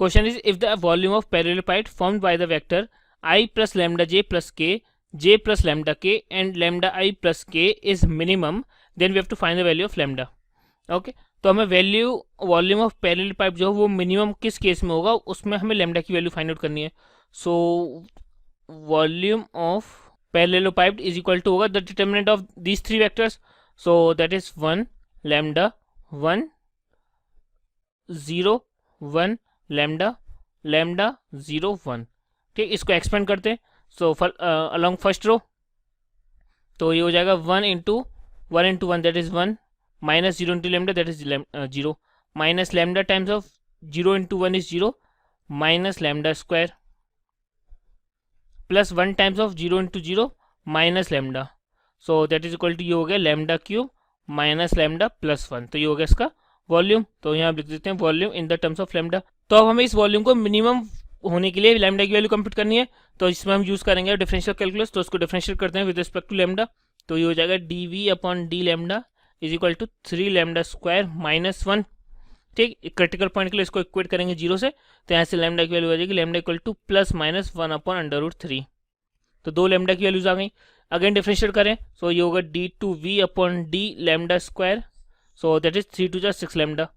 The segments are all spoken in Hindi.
Question is, if the volume of parallelepiped formed by the vector I plus lambda j plus k, j plus lambda k and lambda I plus k is minimum, then we have to find the value of lambda. Okay तो हमें value volume of parallel pipe जो है वो मिनिमम किस केस में होगा, उसमें हमें लैम्डा की वैल्यू फाइंड आउट करनी है. So volume of parallel pipe is equal to होगा the determinant of these three vectors. So that is 1 lambda 1 0 1 lambda lambda 0 1. ठीक, इसको एक्सपेंड करते हैं. सो अलॉन्ग फर्स्ट रो तो ये हो जाएगा 1 into 1 that is 1 minus 0 into lambda that is 0 minus lambda times of 0 into 1 is 0 minus lambda square plus 1 times of 0 into 0 minus lambda. So that is equal to ये हो गया lambda cube minus lambda plus 1. तो ये हो गया इसका वॉल्यूम. तो यहाँ लिख देते हैं volume in the terms of lambda. तो अब हमें इस वॉल्यूम को मिनिमम होने के लिए लैम्डा की वैल्यू कंप्यूट करनी है. तो इसमें हम यूज़ करेंगे डिफरेंशियल कैलकुलस. तो उसको डिफरेंशियल करते हैं विद रिस्पेक्ट टू लैम्डा. तो ये हो जाएगा d upon d lambda is equal to 3 lambda square minus 1. ठीक, क्रिटिकल पॉइंट के लिए इसको इक्वेट करेंगे 0 से. तो यहाँ से लैम्डा की वैल्यू आ जाएगी lambda equal to plus minus 1 upon under root 3. तो 2 लैम्डा की वैल्यूज आ गई. अगेन डिफरेंशिएट करें सो ये होगा d two v upon d lambda square. So that is 3 two 6 lambda.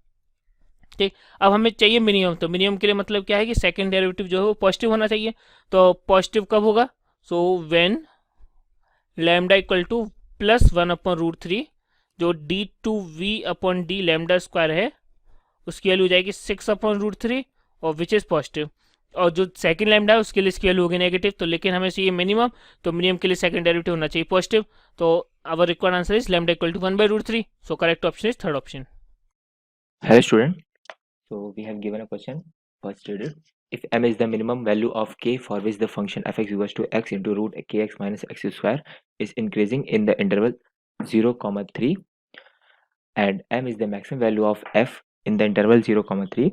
ठीक, अब हमें चाहिए मिनिमम. तो मिनिमम के लिए मतलब क्या है कि सेकंड डेरिवेटिव जो है वो पॉजिटिव होना चाहिए. तो पॉजिटिव कब होगा? So when lambda equal to plus 1 upon root 3, जो d two v upon d lambda square है उसकी वैल्यू हो जाएगी 6 अपॉन रूट 3 और विच इज़ पॉजिटिव. और जो सेकंड लैम्डा है उसके लिए इसकी वैल्यू होगी नेगेटिव. तो लेकिन हमें चाहिए मिनिमम. तो मिनिमम के लिए सेकंड डेरिवेटिव होना चाहिए पॉजिटिव. तो our required answer is lambda equal to 1/√3. So correct option is third option. Hello student. So we have given a question. First read it. If m is the minimum value of k for which the function f(x) equals to x into root kx minus x square is increasing in the interval 0, 3, and m is the maximum value of f in the interval 0, 3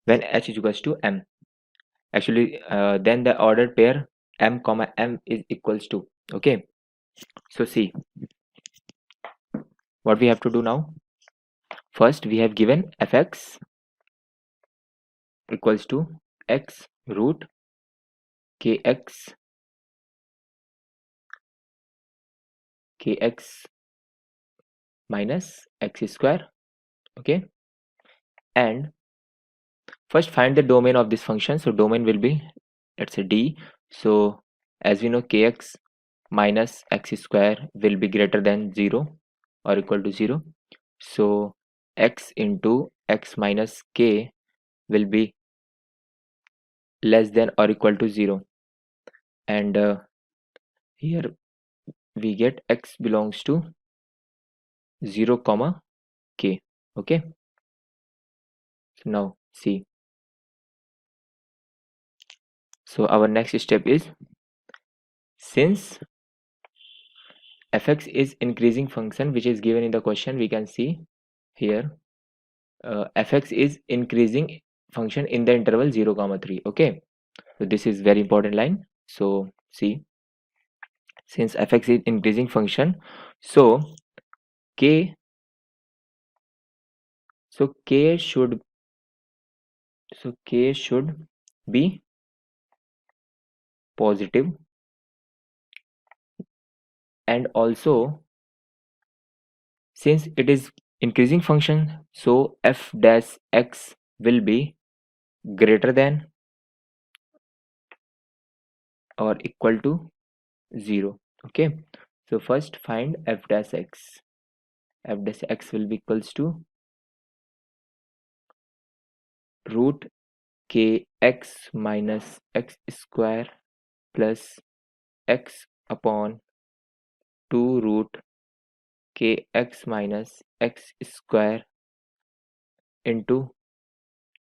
when h is equals to m. Actually, then the ordered pair m, m is equals to. Okay. So see what we have to do now. First, we have given f(x) equals to x root kx minus x square. Okay, and first find the domain of this function. So domain will be, let's say, D. So as we know, kx minus x square will be greater than 0 or equal to 0. So x into x minus k will be less than or equal to 0, and here we get x belongs to 0, k. Okay, so now see. So our next step is, since fx is increasing function which is given in the question, we can see here fx is increasing function in the interval 0, 3. Okay, so this is very important line. So see, since fx is increasing function, so k should be positive, and also since it is increasing function, so f dash x will be greater than or equal to 0. Okay, so first find f dash x. F dash x will be equals to root kx minus x square plus x upon 2 root kx minus x square into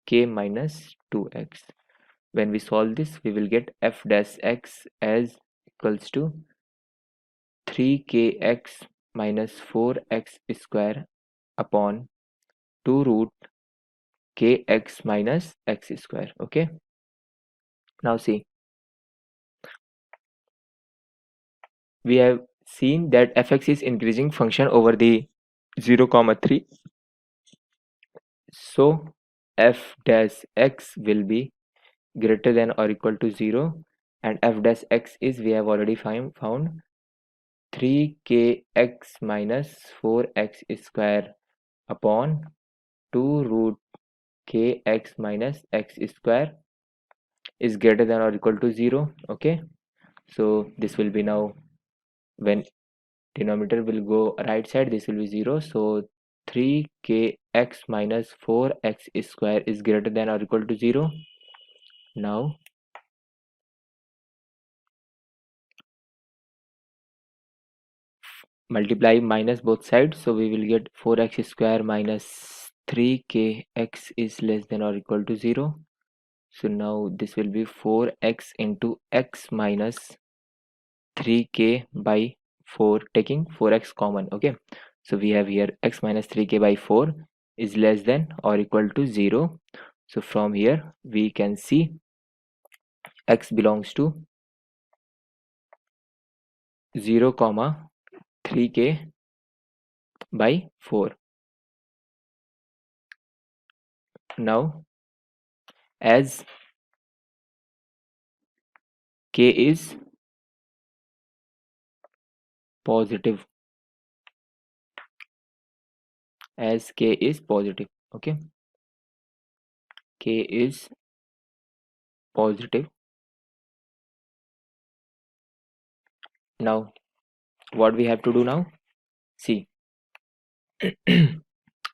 k minus 2x. When we solve this, we will get f dash x as equals to 3kx minus 4x square upon 2 root kx minus x square. Okay, now see, we have seen that fx is increasing function over the 0, 3. So f dash x will be greater than or equal to 0, and f dash x is, we have already found 3kx minus 4x square upon 2 root kx minus x square is greater than or equal to 0. Okay, so this will be now, when denominator will go right side, this will be 0. So 3kx minus 4x square is greater than or equal to 0. Now multiply minus both sides, so we will get 4x square minus 3kx is less than or equal to 0. So now this will be 4x into x minus 3k by 4, taking 4x common. Okay, so we have here x minus 3k by 4 is less than or equal to 0. So from here we can see x belongs to 0 comma 3k by 4. Now as k is positive, as k is positive, okay, k is positive. Now what we have to do now, see.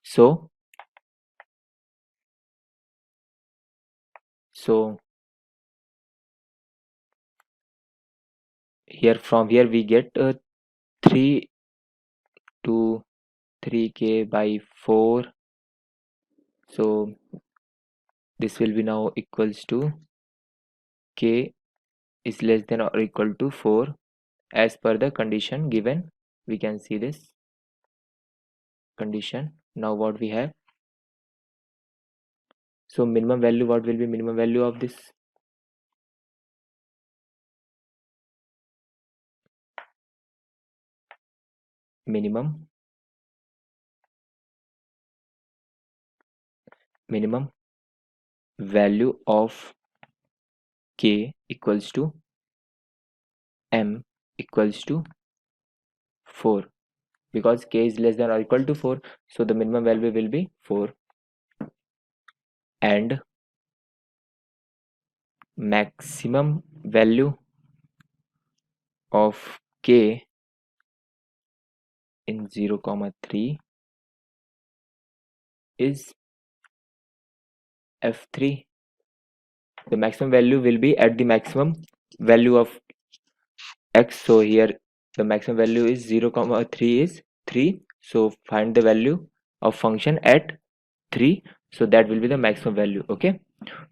so so here, from here we get 3 to 3k by 4. So this will be now equals to k is less than or equal to 4 as per the condition given. We can see this condition. Now what we have, so minimum value, what will be minimum value of this? Minimum value of k equals to m equals to 4, because k is less than or equal to 4, so the minimum value will be 4, and maximum value of k in 0 comma 3 is f3. The maximum value will be at the maximum value of x. So here the maximum value is 0 comma 3 is 3, so find the value of function at 3, so that will be the maximum value. Okay,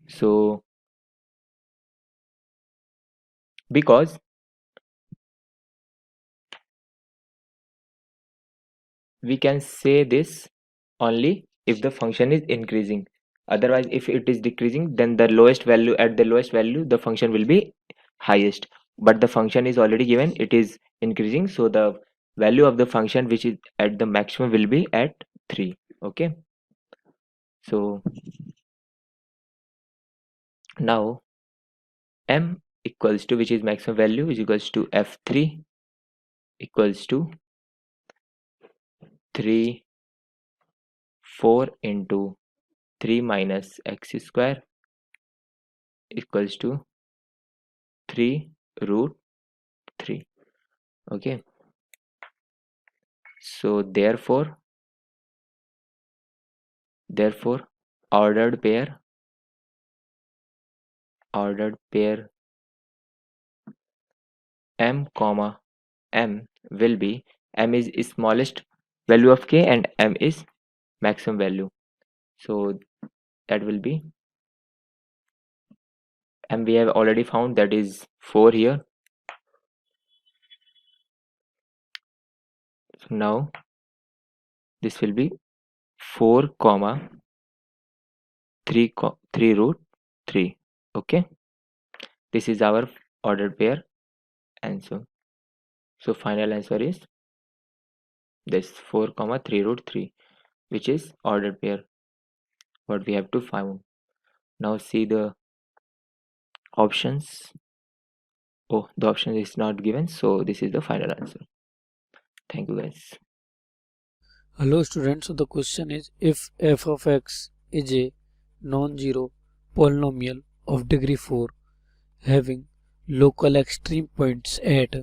so because we can say this only if the function is increasing, otherwise if it is decreasing, then the lowest value, at the lowest value the function will be highest, but the function is already given, it is increasing, so the value of the function which is at the maximum will be at 3. Okay, so now m equals to, which is maximum value, is equals to f3 equals to 3 4 into 3 minus x square equals to 3 root 3. Okay, so therefore ordered pair m comma m will be, m is smallest value of k and m is maximum value, so that will be m, we have already found, that is 4 here. So now this will be 4 comma 3 root 3. Okay, this is our ordered pair answer. So final answer is this 4 comma 3 root 3, which is ordered pair. what we have to find. Now see the options. Oh, the option is not given, so this is the final answer. Thank you guys. Hello students, so the question is, if f of x is a non-zero polynomial of degree 4 having local extreme points at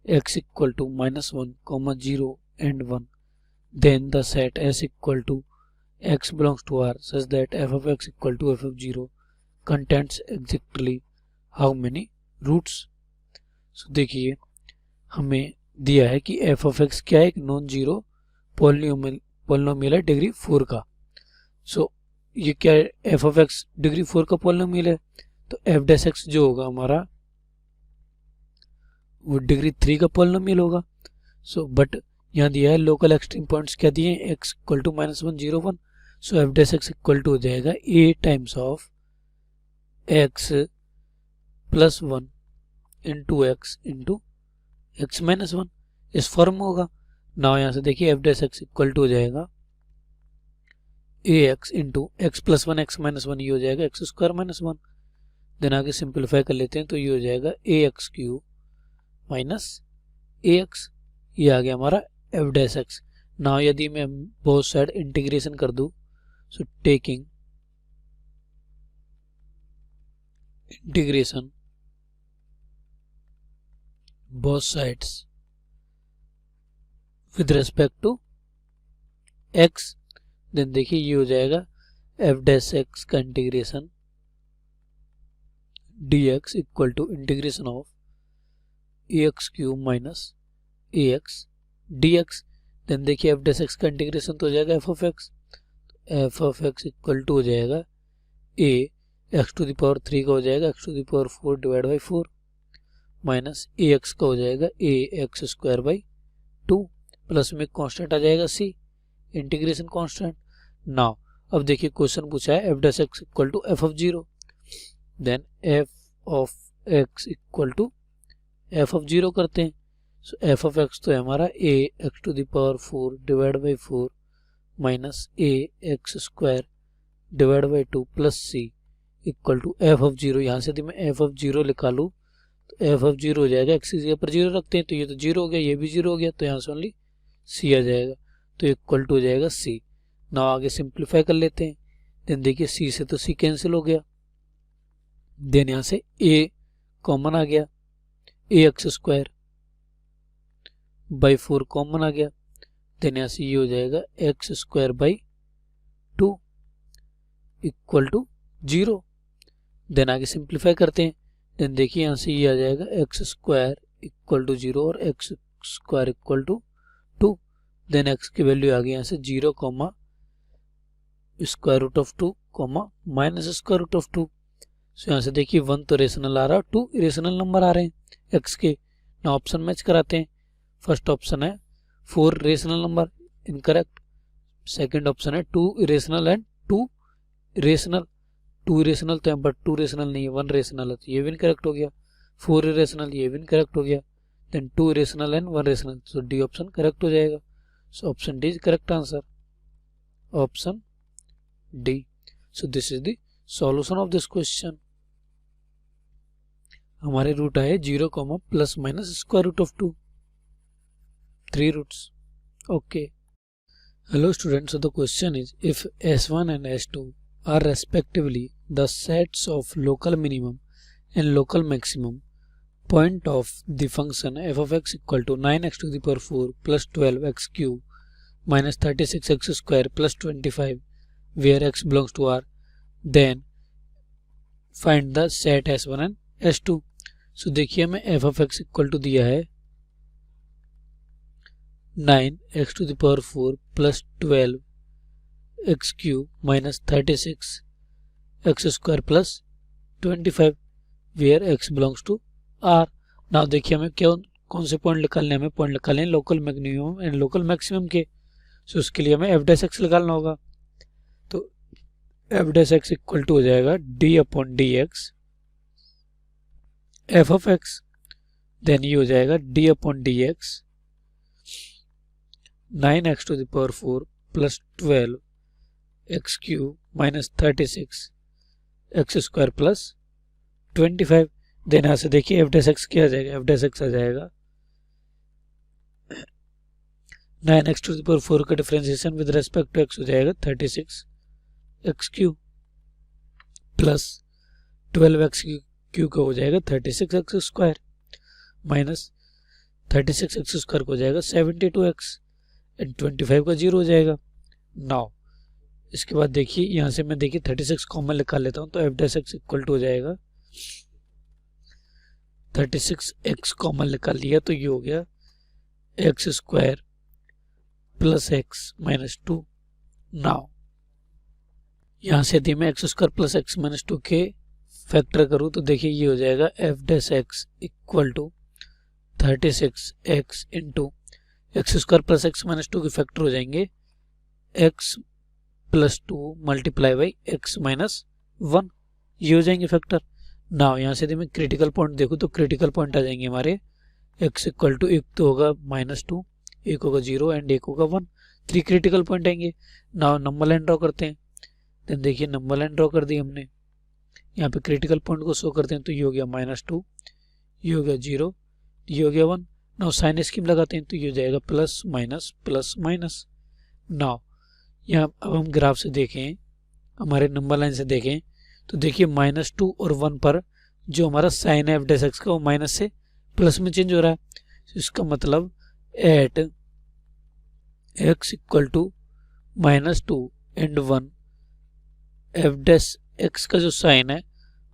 x equal to -1, 0 and 1, then the set S equal to x belongs to R such that f of x equal to f of 0 contains exactly how many roots? So देखिए हमें दिया है कि f of x क्या है, एक नॉन जीरो पॉलिनोमियल है डिग्री 4 का. सो ये क्या है, f of x डिग्री 4 का पॉलिनोमियल है, तो f डैश x जो होगा हमारा वो डिग्री 3 का पॉलिनोमियल होगा. सो बट यहाँ दिया है लोकल एक्सट्रीम पॉइंट्स क्या दिए हैं, x equal to -1, 0, 1. So f dash x equal to हो जाएगा a times of x plus 1 into x into x minus 1 इस फॉर्म में होगा. नाउ यहाँ से देखिए f dash x equal to हो जाएगा ax into x plus 1 x minus 1, ये हो जाएगा x स्क्वायर माइनस 1. देन आगे सिंप्लीफाई कर लेते हैं तो ये हो जाएगा ax क्यूब माइनस ax, ये आ गया हमारा f डैश x. नाउ यदि मैं बोथ साइड इंटीग्रेशन कर दूं, so taking integration both sides with respect to x, then देखिए ये हो जाएगा f डैश x का integration dx equal to integration of ax cube minus ax dx. Then देखिए f डैश x का इंटीग्रेशन तो हो जाएगा f of x, f of x equal to हो जाएगा a x to the power 3 का हो जाएगा x to the power 4 divide by 4 minus ax का हो जाएगा ax स्क्वायर बाई 2 प्लस में कांस्टेंट आ जाएगा c, इंटीग्रेशन कांस्टेंट. नाउ अब देखिए क्वेश्चन पूछा है f dash x equal to f of 0, then f of x equal to f of 0 करते हैं. सो f ऑफ x तो है हमारा ax to the power 4 divide by 4 minus ax square divide by 2 plus c equal to f of 0. यहाँ से यदि मैं f ऑफ 0 निकालूँ तो f ऑफ 0 हो जाएगा, x की जगह पर 0 रखते हैं तो ये तो 0 हो गया, ये भी 0 हो गया, तो यहाँ से ओनली c आ जाएगा, तो इक्वल टू हो जाएगा c. नाउ आगे सिंप्लीफाई कर लेते हैं. देन देखिए c से तो c कैंसिल हो गया, देन यहाँ से a कॉमन आ गया, ax स्क्वायर बाई 4 कॉमन आ गया, देन यहाँ से ये हो जाएगा x square by 2 equal to 0. Then आगे सिंप्लीफाई करते हैं. देन देखिए यहाँ से ये आ जाएगा x स्क्वायर इक्वल टू 0 और x square equal to 2. Then x की वैल्यू आ गई यहाँ से 0 comma square root of 2 comma minus square root of 2. So यहाँ से देखिए 1 तो रेशनल आ रहा है, 2 इरेशनल नंबर आ रहे हैं x के. ना ऑप्शन मैच कराते हैं. फर्स्ट ऑप्शन है 4 rational number, incorrect. Second option है 2 इरेशनल एंड 2 रेशनल. 2 इरेशनल तो है बट 2 रेशनल नहीं है, 1 रेशनल है, तो ये भी इनकरेक्ट हो गया. 4 इरेशनल, ये भी इनकरेक्ट हो गया. Then 2 irrational and 1 rational, so D option correct हो जाएगा. So option D is correct answer, option D. So this is the solution of this question. हमारे रूट आए 0 plus minus square root of 2, 3 roots. Okay. Hello students, so the question is, if S1 and S2 are respectively the sets of local minimum and local maximum point of the function f of x equal to 9x to the power 4 plus 12x cube minus 36x square plus 25 where x belongs to R, then find the set S1 and S2. So देखिए हमें f of x equal to दिया है 9x to the power 4 plus 12x cube minus 36x square plus 25 where x belongs to R. Now देखिए हमें कौन से पॉइंट निकालने हैं, हमें पॉइंट निकालने हैं local minimum and local maximum के. सो उसके लिए हमें f डैश x निकालना होगा. तो f dash x equal to हो जाएगा d upon d x f of x, then ये हो जाएगा d upon d x 9x to the power 4 plus 12 x cube minus 36 x square plus 25। Then यहाँ से देखिए एफ डैश एक्स क्या आ जाएगा, एफ डैश एक्स आ जाएगा 9x टू द पावर 4 का differentiation with respect to x हो जाएगा 36 x cube plus 12 x cube का हो जाएगा 36 x square minus 36 x square को हो जाएगा 72 एक्स एंड 25 का 0 हो जाएगा। नाउ इसके बाद देखिए यहाँ से मैं देखिए 36 कॉमन निकाल लेता हूँ तो f dash x equal to हो जाएगा 36 एक्स कॉमन निकाल लिया तो ये हो गया x square plus x minus 2। Now यहाँ से यदि मैं x square plus x minus 2 के फैक्टर करूँ तो देखिए ये हो जाएगा f dash x equal to 36 x into x square plus x minus 2 के फैक्टर हो जाएंगे x plus 2 multiply by x minus 1, ये हो जाएंगे फैक्टर। नाउ यहाँ से यदि मैं क्रिटिकल पॉइंट देखूँ तो क्रिटिकल पॉइंट आ जाएंगे हमारे एक्स इक्वल टू एक तो होगा -2, एक होगा 0 एंड एक होगा 1, 3 क्रिटिकल पॉइंट आएंगे। नाउ नंबर लाइन ड्रॉ करते हैं। देन देखिए नंबर लाइन ड्रॉ कर दी हमने, यहाँ पे क्रिटिकल पॉइंट को शो करते हैं तो ये हो गया -2, ये हो गया 0, ये हो गया 1। नाउ साइन स्कीम लगाते हैं तो ये हो जाएगा plus minus plus minus. Now यहाँ अब हम ग्राफ से देखें, हमारे नंबर लाइन से देखें तो देखिए -2 और 1 पर जो हमारा साइन है एफ डैश एक्स का वो माइनस से प्लस में चेंज हो रहा है। इसका मतलब at x equal to -2 and 1 f dash x का जो साइन है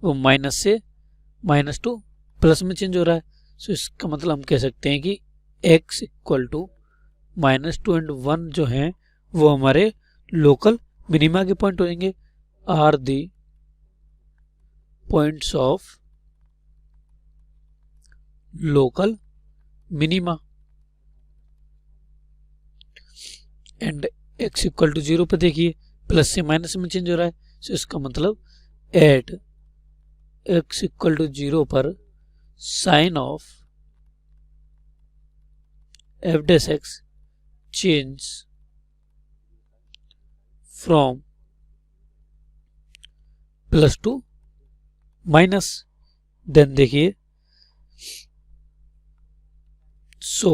वो माइनस से -2 प्लस में चेंज हो रहा है। सो इसका मतलब हम कह सकते हैं कि x इक्वल टू -2 एंड 1 जो हैं वो हमारे लोकल मिनिमा के पॉइंट हो जाएंगे, are the points of local minima. And x equal to 0 पे देखिए प्लस से माइनस में चेंज हो रहा है। सो इसका मतलब एट x इक्वल टू 0 पर sign of f dash x change from plus to minus. Then देखिए सो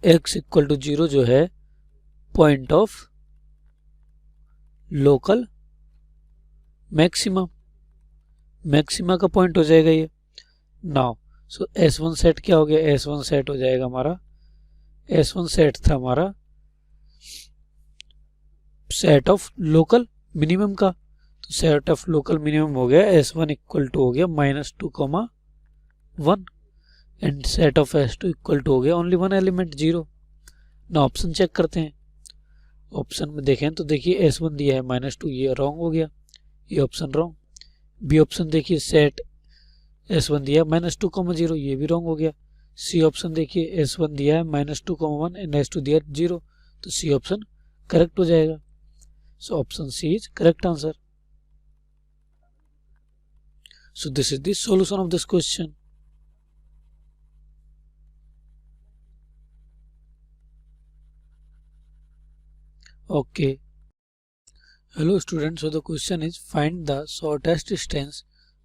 x इक्वल टू 0 जो है point of local maximum, maxima का पॉइंट हो जाएगा ये। नाउ सो S1 सेट क्या हो गया, S1 सेट हो जाएगा हमारा, S1 सेट था हमारा सेट ऑफ लोकल मिनिमम का, तो सेट ऑफ लोकल मिनिमम हो गया S1 इक्वल टू हो गया -2, 1 and set of S2 equal to हो गया ओनली 1 एलिमेंट 0। ना ऑप्शन चेक करते हैं, ऑप्शन में देखें तो देखिए S1 दिया है -2, ये रॉन्ग हो गया, ये ऑप्शन रॉन्ग। बी ऑप्शन देखिए सेट S1 दिया है -2, 0, ये भी रॉन्ग हो गया। सी ऑप्शन देखिए S1 दिया है -2, 1 एंड S2 दिया है 0, तो सी ऑप्शन करेक्ट हो जाएगा। So option C is correct answer. So this is the solution of this question. Okay. Hello students, so the question is find the shortest distance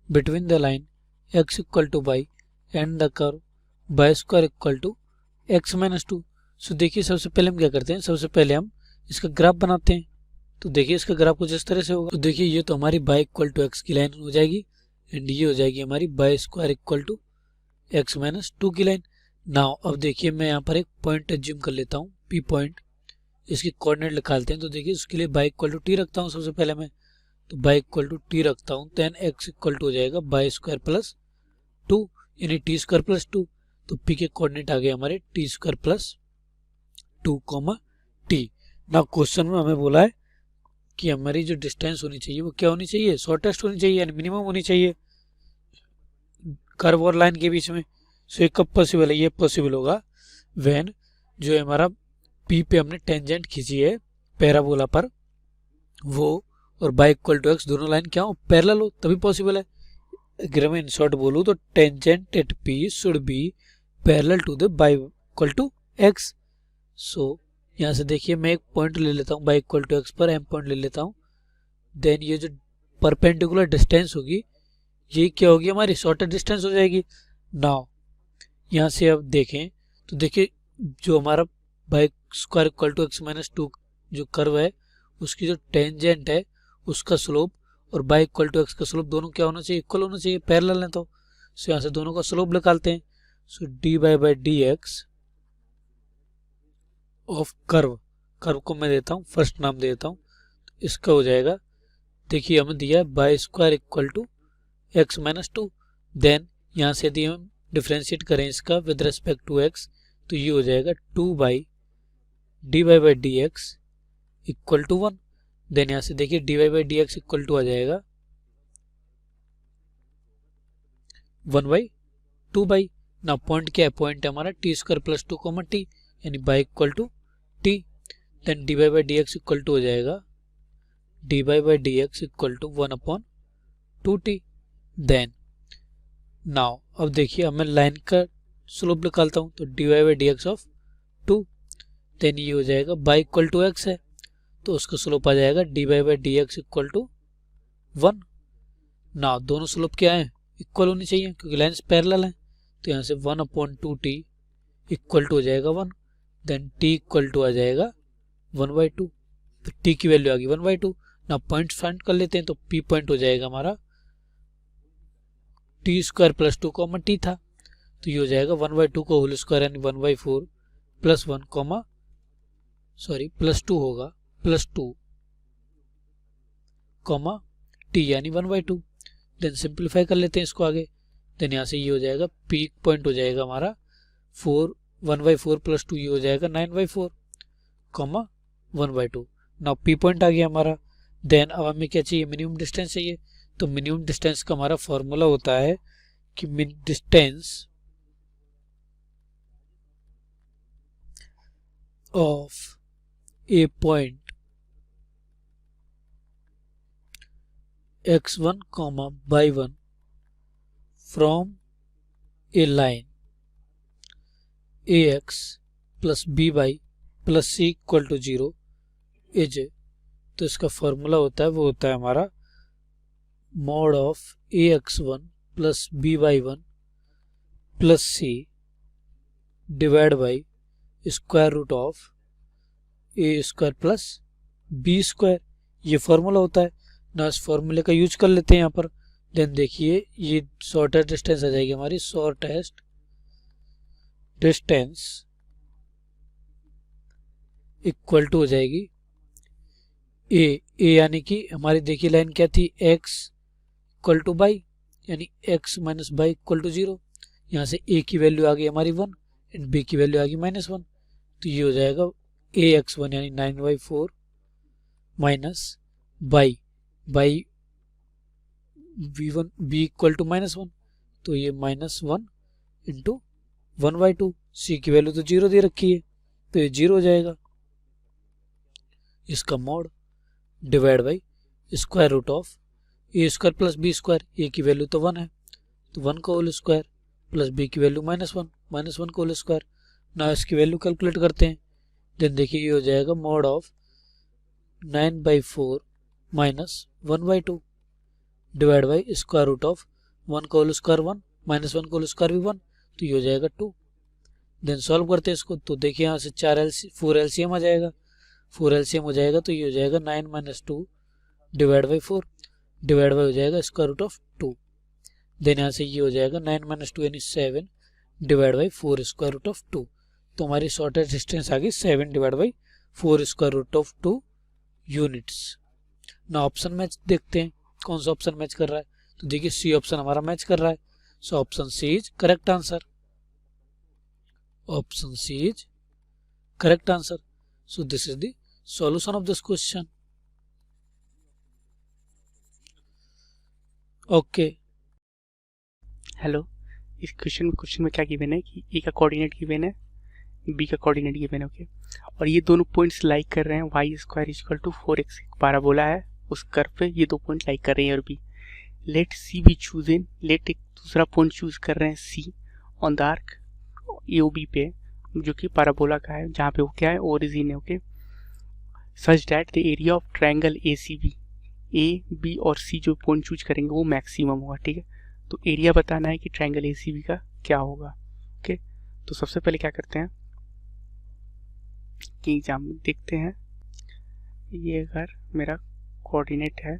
between the line x equal to y and the curve y square equal to x minus 2। सो देखिए सबसे पहले हम क्या करते हैं, सबसे पहले हम इसका ग्राफ बनाते हैं। तो देखिए इसका ग्राफ कुछ इस तरह से होगा। तो देखिए ये तो हमारी y इक्वल टू x की लाइन हो जाएगी एंड ये हो जाएगी हमारी y square equal to x minus 2 की लाइन। नाउ अब देखिए मैं यहाँ पर एक पॉइंट एज्यूम कर लेता हूँ, P पॉइंट, इसकी कोऑर्डिनेट निकालते हैं। तो देखिए उसके लिए y इक्वल टू टी रखता हूँ सबसे पहले मैं, तो y इक्वल टू टी रखता हूँ, देन x इक्वल टू हो जाएगा y स्क्वायर प्लस 2 यानी t स्क्वायर प्लस 2। तो p के कोऑर्डिनेट आ गए हमारे t स्क्वायर प्लस 2, t। ना क्वेश्चन में हमें बोला है कि हमारी जो डिस्टेंस होनी चाहिए वो क्या होनी चाहिए, शॉर्टेस्ट होनी चाहिए यानी मिनिमम होनी चाहिए कर्व और लाइन के बीच में। सो ये कब पॉसिबल है, ये पॉसिबल होगा व्हेन जो हमारा P पे हमने टेंजेंट खींची है पैराबोला पर, वो और y इक्वल टू एक्स दोनों लाइन क्या हो, पैरेलल हो, तभी पॉसिबल है। अगर मैं इन शॉर्ट बोलूँ तो tangent at P should be parallel to the y equal to x. So यहाँ से देखिए मैं एक पॉइंट ले लेता हूँ बाई इक्वल टू एक्स पर एम पॉइंट ले लेता हूँ। देन ये जो परपेंडिकुलर डिस्टेंस होगी ये क्या होगी, हमारी शॉर्टेस्ट डिस्टेंस हो जाएगी। नाउ यहाँ से अब देखें तो देखिए जो हमारा y square equal to x minus 2 जो कर्व है उसकी जो टेंजेंट है उसका स्लोप और बाई इक्वल टू एक्स का स्लोप दोनों क्या होना चाहिए, इक्वल होना चाहिए, पैरेलल है। तो यहाँ से दोनों का स्लोप निकालते हैं। So d by D x of curve को मैं देता हूँ फर्स्ट नाम दे देता हूँ, तो इसका हो जाएगा, देखिए हमें दिया है y square equal to x minus 2। Then यहाँ से यदि हम डिफ्रेंशिएट करें इसका विद रेस्पेक्ट टू एक्स तो ये हो जाएगा 2 by D x equal to 1। Then यहाँ से देखिए d by D x equal to आ जाएगा 1 बाई 2 बाई। ना पॉइंट क्या है, पॉइंट है हमारा T square plus 2 comma T यानी by equal to T. Then D by D x equal to हो जाएगा D by D x equal to 1 upon 2t। Then now अब देखिए अब मैं लाइन का स्लोप निकालता हूँ तो d by D x of 2। Then ये हो जाएगा बाई इक्वल टू एक्स है तो उसका स्लोप आ जाएगा D by D x equal to 1। Now दोनों स्लोप क्या है, इक्वल होनी चाहिए क्योंकि लाइन्स पैरेलल हैं। तो यहाँ से 1 अपॉन 2t इक्वल टू हो जाएगा 1। देन t इक्वल टू आ जाएगा 1 बाई 2। तो t की वैल्यू आ गई 1 बाई 2। ना पॉइंट फाइंड कर लेते हैं तो p पॉइंट हो जाएगा हमारा T square plus 2 comma T था तो ये हो जाएगा 1 बाई 2 को होल स्क्वायर यानी 1 बाई 4 प्लस 1 कॉमा प्लस 2 होगा प्लस 2 कॉमा टी यानी 1 बाई 2। देन सिंप्लीफाई कर लेते हैं इसको आगे। देन यहाँ से ये हो जाएगा पी पॉइंट हो जाएगा हमारा 1 बाई 4 प्लस 2 ये हो जाएगा 9 by 4 comma 1 by 2। Now P point आ गया हमारा। देन अब हमें क्या चाहिए, मिनिमम डिस्टेंस चाहिए। तो मिनिमम डिस्टेंस का हमारा फॉर्मूला होता है कि distance of a point x1 y1 from a line ax plus by plus c equal to 0 is. तो इसका फॉर्मूला होता है वो होता है हमारा mod of ax1 plus by1 plus c divide by square root of A square plus B square. ये फॉर्मूला होता है ना, इस फॉर्मूले का यूज कर लेते हैं यहाँ पर। देन देखिए ये शॉर्टेस्ट डिस्टेंस आ जाएगी हमारी, शॉर्टेस्ट डिस्टेंस इक्वल टू हो जाएगी ए यानी कि हमारी देखिए लाइन क्या थी, x इक्वल टू बाई यानी x minus y equal to 0। यहाँ से a की वैल्यू आ गई हमारी 1 एंड b की वैल्यू आ गई -1। तो ये हो जाएगा ax1 यानी 9 by 4 minus by v1 b equal to -1। तो ये -1 इंटू 1 बाई 2। c की वैल्यू तो 0 दे रखी है तो ये 0 हो जाएगा। इसका mod divide by square root of A square plus B square. A की वैल्यू तो 1 है तो 1 का होल स्क्वायर प्लस बी की वैल्यू -1 का होल स्क्वायर। ना इसकी वैल्यू कैलकुलेट करते हैं। देन देखिए ये हो जाएगा mod of 9 by 4 minus 1 by 2 divide by square root of 1 का होल स्क्वायर 1 -1 का होल स्क्वायर भी 1 तो ये हो जाएगा 2। देन सॉल्व करते हैं इसको तो देखिए यहाँ से 4 एलसीएम आ जाएगा, 4 एलसीएम हो जाएगा तो ये हो जाएगा 9 minus 2 divide by 4 divide by हो जाएगा स्क्वायर रूट ऑफ 2। देन यहाँ से ये हो जाएगा 9 माइनस 2 यानी 7 divide by 4 square root of 2। तो हमारी शॉर्टेस्ट डिस्टेंस आ गई 7 divide by 4 square root of 2 units. ना ऑप्शन मैच देखते हैं कौन सा ऑप्शन मैच कर रहा है। तो देखिए सी ऑप्शन हमारा मैच कर रहा है। So option C is correct answer. Option C is correct answer. So this is the solution of this question. Okay hello, इस क्वेश्चन में क्या गिवन है कि ए का कोऑर्डिनेट गिवन है, बी का कोऑर्डिनेट गिवन है। ओके, और ये दोनों पॉइंट्स लाइक कर रहे हैं y square equal to 4x। Parabola है उस कर्व पे ये दो पॉइंट लाइक कर रहे हैं और B. Let C be chosen, let एक दूसरा पॉइंट चूज कर रहे हैं C on the arc A O B पे जो कि पैराबोला का है, जहाँ पे वो क्या है, ओरिजिन है। Okay, such that the area of triangle A C B, A B और सी जो पॉइंट चूज करेंगे वो मैक्सिमम होगा। ठीक है, तो एरिया बताना है कि ट्रायंगल ए सी बी का क्या होगा। ओके, तो सबसे पहले क्या करते हैं कि एग्जाम देखते हैं। ये अगर मेरा कोऑर्डिनेट है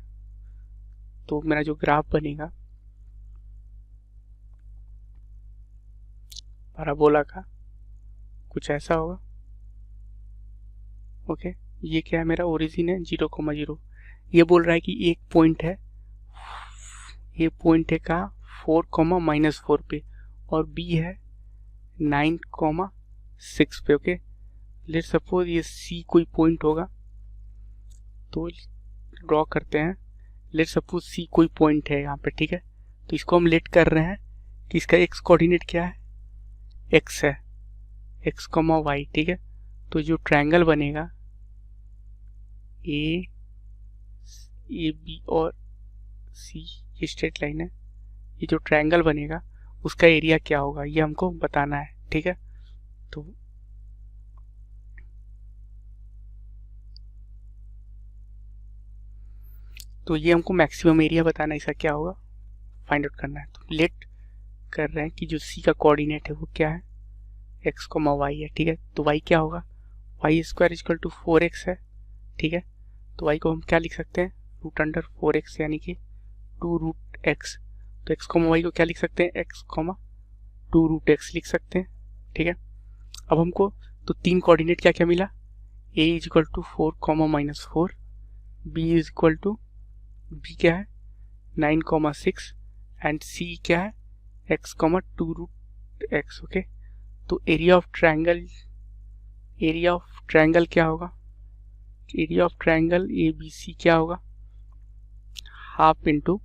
तो मेरा जो ग्राफ बनेगा पैराबोला का कुछ ऐसा होगा। ओके, ये क्या है, मेरा ओरिजिन है 0,0। ये बोल रहा है कि एक पॉइंट है, ये पॉइंट है कहाँ, 4,-4 पे, और बी है 9,6 पे। ओके, लेट सपोज ये सी कोई पॉइंट होगा, तो ड्रॉ करते हैं। लेट सपोज सी कोई पॉइंट है यहाँ पे। ठीक है, तो इसको हम लेट कर रहे हैं कि इसका एक्स कोऑर्डिनेट क्या है, एक्स है, x, y। ठीक है, तो जो ट्रायंगल बनेगा ए बी और सी, ये स्ट्रेट लाइन है, ये जो ट्रायंगल बनेगा उसका एरिया क्या होगा ये हमको बताना है। ठीक है, तो ये हमको मैक्सिमम एरिया बताना है, इसका क्या होगा फाइंड आउट करना है। तो लेट कर रहे हैं कि जो सी का कोऑर्डिनेट है वो क्या है, x, y है। ठीक है, तो y क्या होगा, y² = 4x है। ठीक है, तो y को हम क्या लिख सकते हैं, √4x यानी कि 2√x। तो x, y को क्या लिख सकते हैं, x, 2√x लिख सकते हैं। ठीक है, अब हमको तो तीन कोऑर्डिनेट क्या क्या मिला, a = 4, b क्या है 9,6 एंड c क्या है x, 2√x। ओके, तो एरिया ऑफ ट्रायंगल क्या होगा, area of triangle A B C क्या होगा, हाफ इंटू,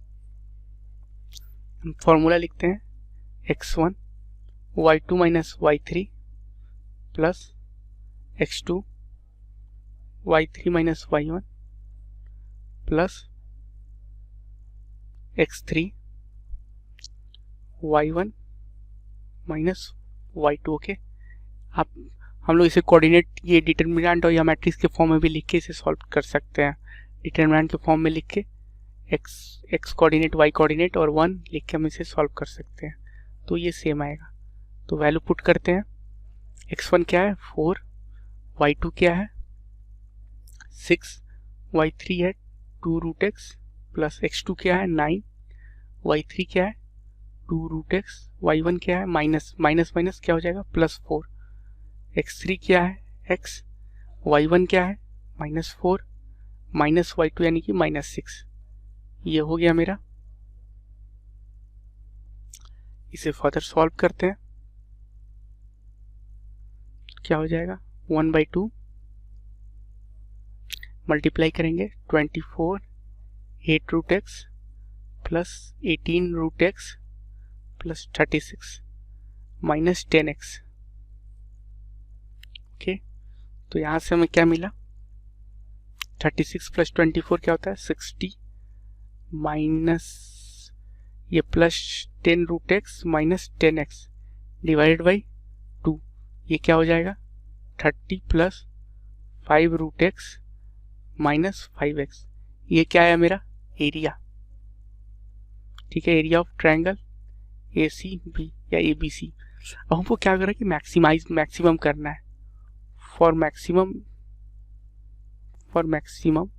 फॉर्मूला लिखते हैं x1 y2 - y3 plus x2 y3 - y1 plus x3 y1 - y2। Okay, आप हम लोग इसे कोऑर्डिनेट, ये डिटर्मिनेंट और या मैट्रिक्स के फॉर्म में भी लिख के इसे सॉल्व कर सकते हैं। डिटर्मिनेंट के फॉर्म में लिख के x कोऑर्डिनेट, y कोऑर्डिनेट और 1 लिख के हम इसे सॉल्व कर सकते हैं, तो ये सेम आएगा। तो वैल्यू पुट करते हैं, x1 क्या है 4, y2 क्या है 6, y3 है 2√x प्लस x2 क्या है 9, y3 क्या है 2√x, y1 क्या है माइनस क्या हो जाएगा +4, x3 क्या है x, y1 क्या है -4 माइनस y2 यानी कि -6। ये हो गया मेरा। इसे फर्दर सॉल्व करते हैं, क्या हो जाएगा 1/2 मल्टीप्लाई करेंगे 24 8√x plus 18√x plus 36 minus 10x। Okay, तो यहाँ से हमें क्या मिला, 36 + 24 क्या होता है 60 माइनस ये plus 10√x minus 10x divided by 2, ये क्या हो जाएगा 30 + 5√x माइनस 5x। ये क्या है मेरा एरिया। ठीक है, area of triangle A C B या ए बी सी। अब हमको क्या करना है कि मैक्सिमम करना है, फॉर मैक्सिमम।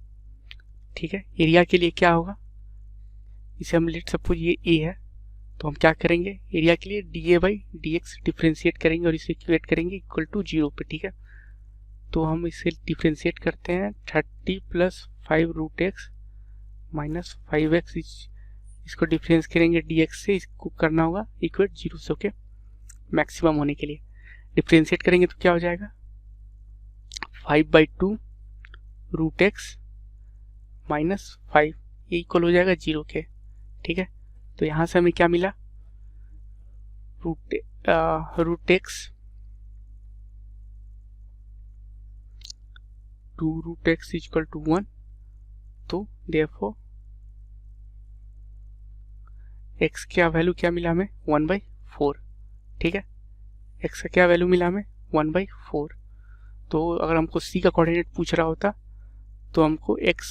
ठीक है, एरिया के लिए क्या होगा, इसे हम लेट सपोज ये ए है, तो हम क्या करेंगे एरिया के लिए dA/dx डिफ्रेंशिएट करेंगे और इसे इक्वेट करेंगे = 0 पे। ठीक है, तो हम इसे डिफ्रेंशिएट करते हैं 30 + 5√x माइनस 5x, इसको डिफरेंस करेंगे dx से, इसको करना होगा इक्वेट 0 से। ओके, मैक्सिमम होने के लिए डिफ्रेंशिएट करेंगे तो क्या हो जाएगा 5/2√x माइनस 5, ये इक्वल हो जाएगा 0 के। ठीक है, तो यहाँ से हमें क्या मिला √x 2√x = 1, तो देयरफॉर x का वैल्यू क्या मिला हमें 1/4। ठीक है, x का क्या वैल्यू मिला हमें 1/4। तो अगर हमको सी का कोऑर्डिनेट पूछ रहा होता तो हमको x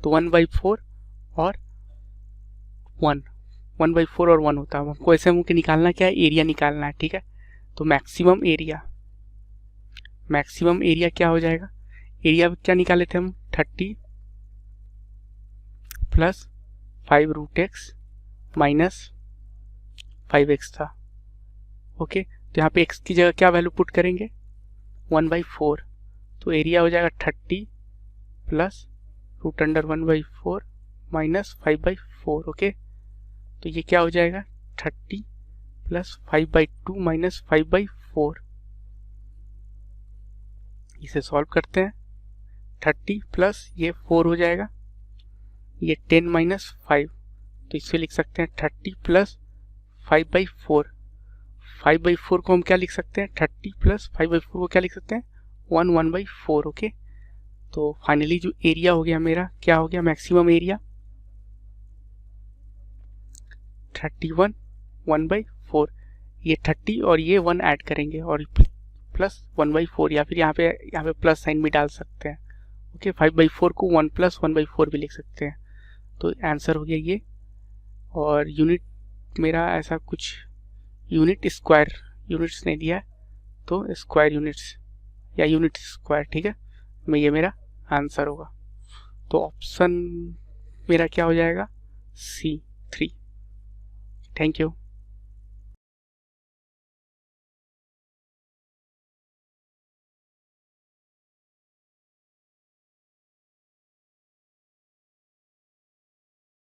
तो 1/4 और 1/4 और 1 होता है। हमको ऐसे हमको निकालना क्या है, एरिया निकालना है, ठीक है। तो मैक्सिमम एरिया क्या हो जाएगा, एरिया क्या निकाले थे हम, 30 प्लस 5√x माइनस 5x था। ओके, तो यहाँ पे x की जगह क्या वैल्यू पुट करेंगे, 1/4। तो एरिया हो जाएगा 30 प्लस √1/4 माइनस 5/4। ओके, तो ये क्या हो जाएगा, 30 प्लस 5/2 माइनस 5/4। इसे सॉल्व करते हैं, 30 प्लस ये 4 हो जाएगा, ये 10 माइनस 5, तो इससे लिख सकते हैं 30 प्लस 5/4। 5/4 को हम क्या लिख सकते हैं, 30 प्लस 5/4 को क्या लिख सकते हैं, 1/4। ओके, तो फाइनली जो एरिया हो गया मेरा, क्या हो गया, मैक्सिमम एरिया 31 1/4। ये 30 और ये 1 ऐड करेंगे और प्लस 1/4, या फिर यहाँ पे प्लस साइन भी डाल सकते हैं। ओके, 5/4 को 1 प्लस 1/4 भी लिख सकते हैं। तो आंसर हो गया ये। और यूनिट मेरा ऐसा कुछ यूनिट्स नहीं दिया है, तो स्क्वायर यूनिट्स या यूनिट स्क्वायर, ठीक है, मैं ये मेरा आंसर होगा। तो ऑप्शन मेरा क्या हो जाएगा, C3। Thank you.